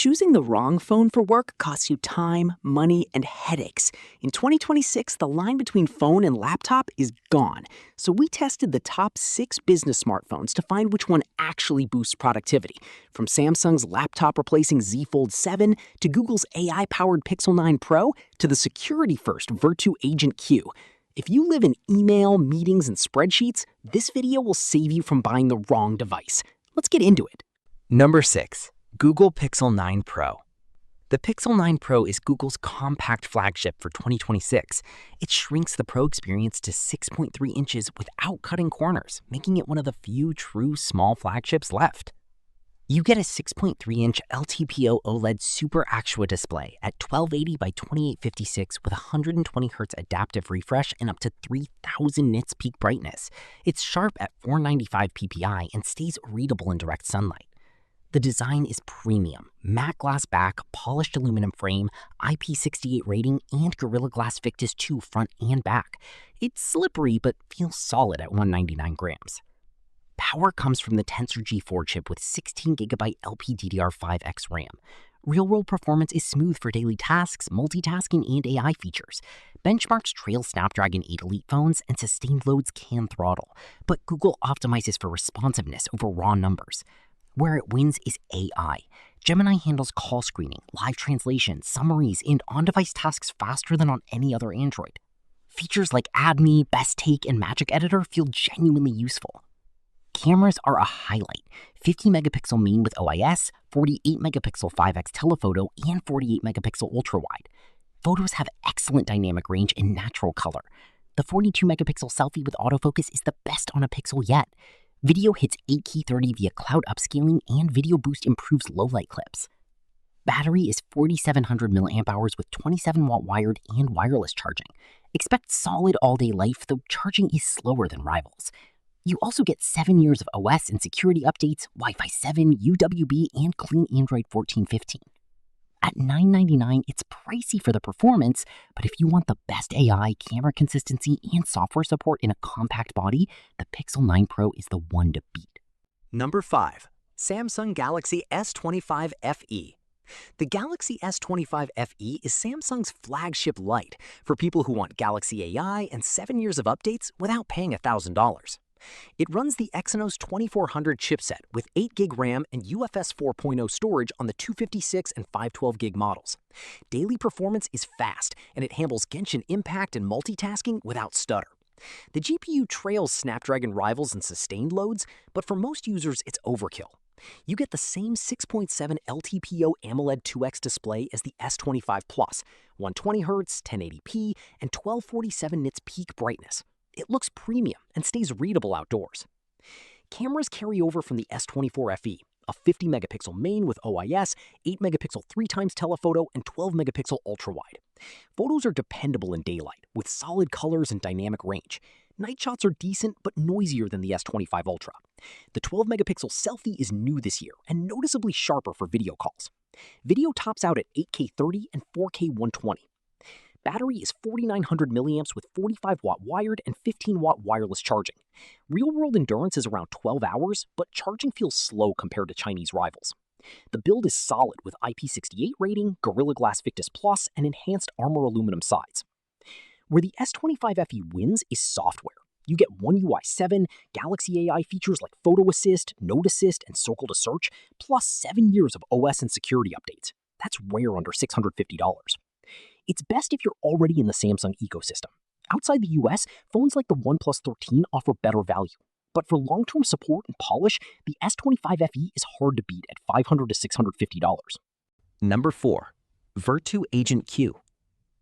Choosing the wrong phone for work costs you time, money, and headaches. In 2026, the line between phone and laptop is gone. So we tested the top 6 business smartphones to find which one actually boosts productivity. From Samsung's laptop-replacing Z Fold 7 to Google's AI-powered Pixel 9 Pro to the security-first VERTU Agent Q. If you live in email, meetings, and spreadsheets, this video will save you from buying the wrong device. Let's get into it. Number 6. Google Pixel 9 Pro. The Pixel 9 Pro is Google's compact flagship for 2026. It shrinks the Pro experience to 6.3 inches without cutting corners, making it one of the few true small flagships left. You get a 6.3-inch LTPO OLED Super Actua display at 1280 by 2856 with 120Hz adaptive refresh and up to 3000 nits peak brightness. It's sharp at 495 ppi and stays readable in direct sunlight. The design is premium, matte glass back, polished aluminum frame, IP68 rating, and Gorilla Glass Victus 2 front and back. It's slippery but feels solid at 199 grams. Power comes from the Tensor G4 chip with 16GB LPDDR5X RAM. Real-world performance is smooth for daily tasks, multitasking, and AI features. Benchmarks trail Snapdragon 8 Elite phones, and sustained loads can throttle, but Google optimizes for responsiveness over raw numbers. Where it wins is AI. Gemini handles call screening, live translation, summaries, and on-device tasks faster than on any other Android. Features like Add Me, Best Take, and Magic Editor feel genuinely useful. Cameras are a highlight. 50-megapixel main with OIS, 48-megapixel 5x telephoto, and 48-megapixel ultra-wide. Photos have excellent dynamic range and natural color. The 42-megapixel selfie with autofocus is the best on a Pixel yet. Video hits 8K 30 via cloud upscaling, and Video Boost improves low-light clips. Battery is 4700 mAh with 27-watt wired and wireless charging. Expect solid all-day life, though charging is slower than rivals. You also get 7 years of OS and security updates, Wi-Fi 7, UWB, and clean Android 14/15. At $999, it's pricey for the performance, but if you want the best AI, camera consistency, and software support in a compact body, the Pixel 9 Pro is the one to beat. Number 5. Samsung Galaxy S25 FE. The Galaxy S25 FE is Samsung's flagship light for people who want Galaxy AI and 7 years of updates without paying $1,000. It runs the Exynos 2400 chipset with 8GB RAM and UFS 4.0 storage on the 256 and 512GB models. Daily performance is fast, and it handles Genshin Impact and multitasking without stutter. The GPU trails Snapdragon rivals in sustained loads, but for most users it's overkill. You get the same 6.7 LTPO AMOLED 2X display as the S25 Plus, 120Hz, 1080p, and 1247 nits peak brightness. It looks premium and stays readable outdoors. Cameras carry over from the S24 FE, a 50-megapixel main with OIS, 8-megapixel 3x telephoto, and 12-megapixel ultra-wide. Photos are dependable in daylight, with solid colors and dynamic range. Night shots are decent, but noisier than the S25 Ultra. The 12-megapixel selfie is new this year and noticeably sharper for video calls. Video tops out at 8K 30 and 4K 120. Battery is 4900 milliamps with 45-watt wired and 15-watt wireless charging. Real-world endurance is around 12 hours, but charging feels slow compared to Chinese rivals. The build is solid with IP68 rating, Gorilla Glass Victus Plus, and enhanced armor aluminum sides. Where the S25 FE wins is software. You get One UI 7, Galaxy AI features like Photo Assist, Note Assist, and Circle to Search, plus 7 years of OS and security updates. That's rare under $650. It's best if you're already in the Samsung ecosystem. Outside the US, phones like the OnePlus 13 offer better value. But for long-term support and polish, the S25 FE is hard to beat at $500 to $650. Number 4. VERTU Agent Q.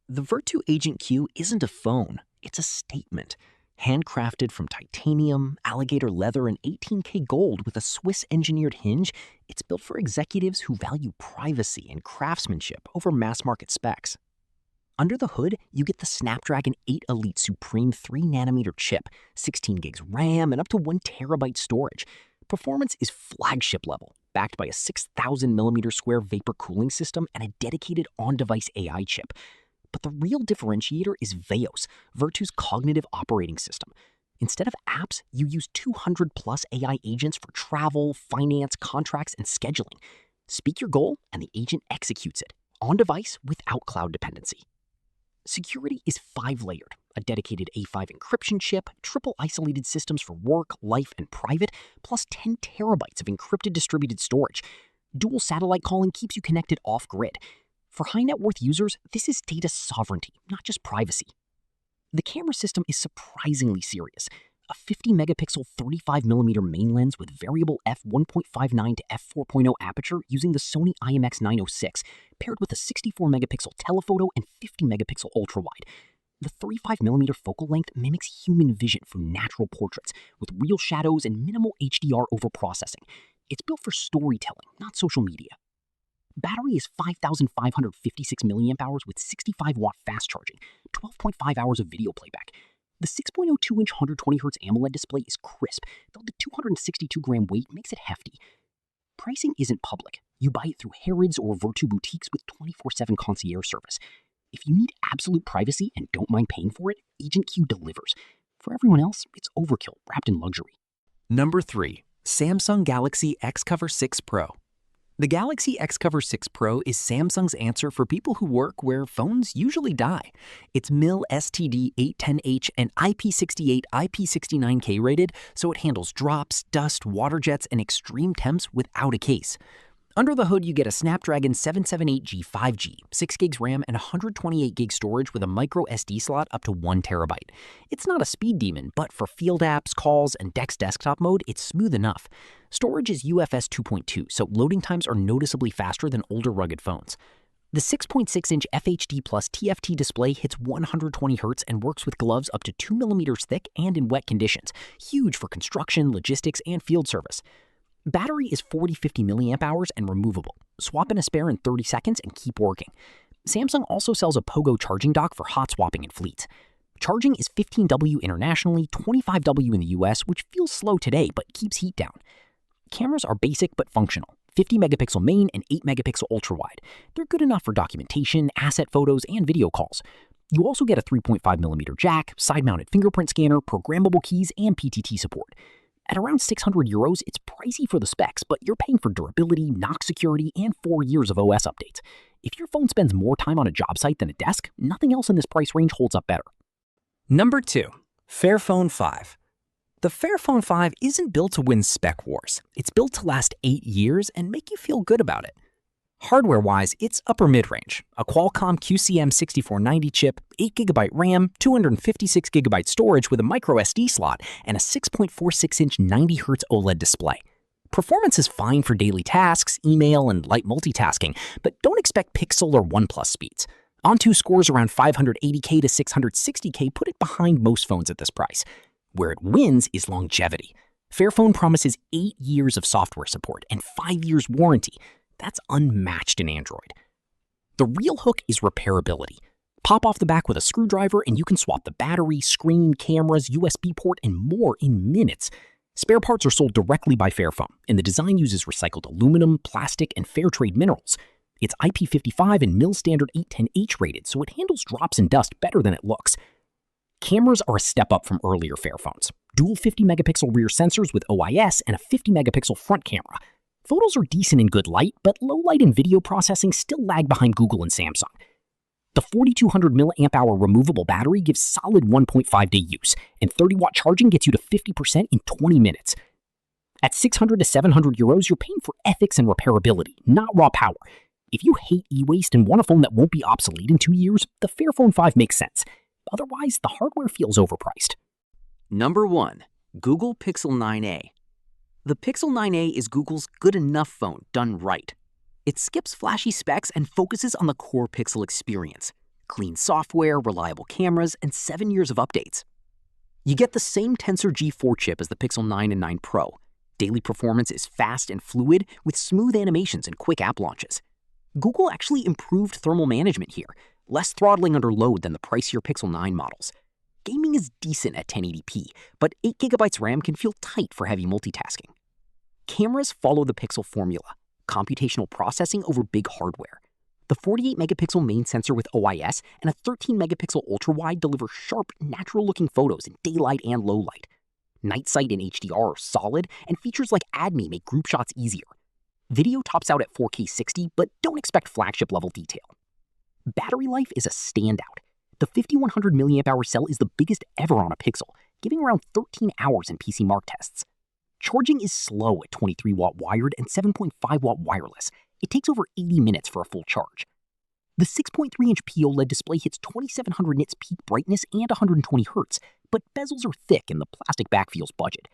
The VERTU Agent Q isn't a phone, it's a statement. Handcrafted from titanium, alligator leather, and 18K gold with a Swiss-engineered hinge, it's built for executives who value privacy and craftsmanship over mass-market specs. Under the hood, you get the Snapdragon 8 Elite Supreme 3nm chip, 16GB RAM, and up to 1TB storage. Performance is flagship level, backed by a 6,000mm vapor cooling system and a dedicated on-device AI chip. But the real differentiator is Veos, VERTU's cognitive operating system. Instead of apps, you use 200+ AI agents for travel, finance, contracts, and scheduling. Speak your goal, and the agent executes it, on device without cloud dependency. Security is 5-layered, a dedicated A5 encryption chip, triple isolated systems for work, life, and private, plus 10 terabytes of encrypted distributed storage. Dual satellite calling keeps you connected off-grid. For high-net-worth users, this is data sovereignty, not just privacy. The camera system is surprisingly serious. A 50-megapixel 35mm main lens with variable f1.59 to f4.0 aperture using the Sony IMX906, paired with a 64-megapixel telephoto and 50-megapixel ultrawide. The 35mm focal length mimics human vision for natural portraits, with real shadows and minimal HDR overprocessing. It's built for storytelling, not social media. Battery is 5,556 mAh with 65-watt fast charging, 12.5 hours of video playback. The 6.02-inch 120Hz AMOLED display is crisp, though the 262-gram weight makes it hefty. Pricing isn't public. You buy it through Harrods or VERTU boutiques with 24/7 concierge service. If you need absolute privacy and don't mind paying for it, Agent Q delivers. For everyone else, it's overkill wrapped in luxury. Number 3. Samsung Galaxy XCover6 Pro. The Galaxy XCover6 Pro is Samsung's answer for people who work where phones usually die. It's MIL STD 810H and IP68 IP69K rated, so it handles drops, dust, water jets, and extreme temps without a case. Under the hood, you get a Snapdragon 778G 5G, 6 gigs RAM, and 128 gig storage with a micro SD slot up to 1 terabyte. It's not a speed demon, but for field apps, calls, and DeX desktop mode, it's smooth enough. Storage is UFS 2.2, so loading times are noticeably faster than older rugged phones. The 6.6-inch FHD Plus TFT display hits 120Hz and works with gloves up to 2 millimeters thick and in wet conditions, huge for construction, logistics, and field service. Battery is 40-50 mAh and removable. Swap in a spare in 30 seconds and keep working. Samsung also sells a Pogo charging dock for hot swapping in fleets. Charging is 15W internationally, 25W in the US, which feels slow today but keeps heat down. Cameras are basic but functional. 50-megapixel main and 8-megapixel ultrawide. They're good enough for documentation, asset photos, and video calls. You also get a 3.5mm jack, side-mounted fingerprint scanner, programmable keys, and PTT support. At around €600, it's pricey for the specs, but you're paying for durability, knock security, and 4 years of OS updates. If your phone spends more time on a job site than a desk, nothing else in this price range holds up better. Number 2. Fairphone 5. The Fairphone 5 isn't built to win spec wars. It's built to last 8 years and make you feel good about it. Hardware-wise, it's upper mid-range. A Qualcomm QCM6490 chip, 8GB RAM, 256GB storage with a microSD slot, and a 6.46-inch 90Hz OLED display. Performance is fine for daily tasks, email, and light multitasking, but don't expect Pixel or OnePlus speeds. On2 scores around 580K to 660K put it behind most phones at this price. Where it wins is longevity. Fairphone promises 8 years of software support and 5 years warranty. That's unmatched in Android. The real hook is repairability. Pop off the back with a screwdriver and you can swap the battery, screen, cameras, USB port, and more in minutes. Spare parts are sold directly by Fairphone, and the design uses recycled aluminum, plastic, and fair trade minerals. It's IP55 and MIL standard 810H rated, so it handles drops and dust better than it looks. Cameras are a step up from earlier Fairphones. Dual 50-megapixel rear sensors with OIS and a 50-megapixel front camera. Photos are decent in good light, but low light and video processing still lag behind Google and Samsung. The 4200 mAh removable battery gives solid 1.5-day use, and 30-watt charging gets you to 50% in 20 minutes. At €600 to €700, you're paying for ethics and repairability, not raw power. If you hate e-waste and want a phone that won't be obsolete in 2 years, the Fairphone 5 makes sense. Otherwise, the hardware feels overpriced. Number 1. Google Pixel 9a. The Pixel 9a is Google's good enough phone done right. It skips flashy specs and focuses on the core Pixel experience. Clean software, reliable cameras, and 7 years of updates. You get the same Tensor G4 chip as the Pixel 9 and 9 Pro. Daily performance is fast and fluid with smooth animations and quick app launches. Google actually improved thermal management here, less throttling under load than the pricier Pixel 9 models. Gaming is decent at 1080p, but 8GB RAM can feel tight for heavy multitasking. Cameras follow the Pixel formula, computational processing over big hardware. The 48-megapixel main sensor with OIS and a 13-megapixel ultra-wide deliver sharp, natural-looking photos in daylight and low light. Night sight and HDR are solid, and features like ADME make group shots easier. Video tops out at 4K 60, but don't expect flagship level detail. Battery life is a standout. The 5100 mAh cell is the biggest ever on a Pixel, giving around 13 hours in PC Mark tests. Charging is slow at 23-watt wired and 7.5-watt wireless. It takes over 80 minutes for a full charge. The 6.3-inch POLED display hits 2700 nits peak brightness and 120 Hz, but bezels are thick and the plastic back feels budget.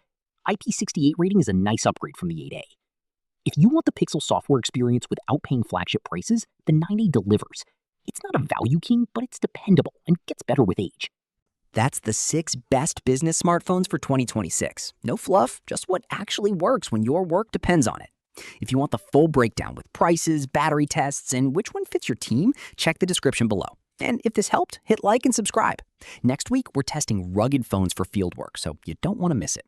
IP68 rating is a nice upgrade from the 8A. If you want the Pixel software experience without paying flagship prices, the 9A delivers. It's not a value king, but it's dependable and gets better with age. That's the 6 best business smartphones for 2026. No fluff, just what actually works when your work depends on it. If you want the full breakdown with prices, battery tests, and which one fits your team, check the description below. And if this helped, hit like and subscribe. Next week, we're testing rugged phones for fieldwork, so you don't want to miss it.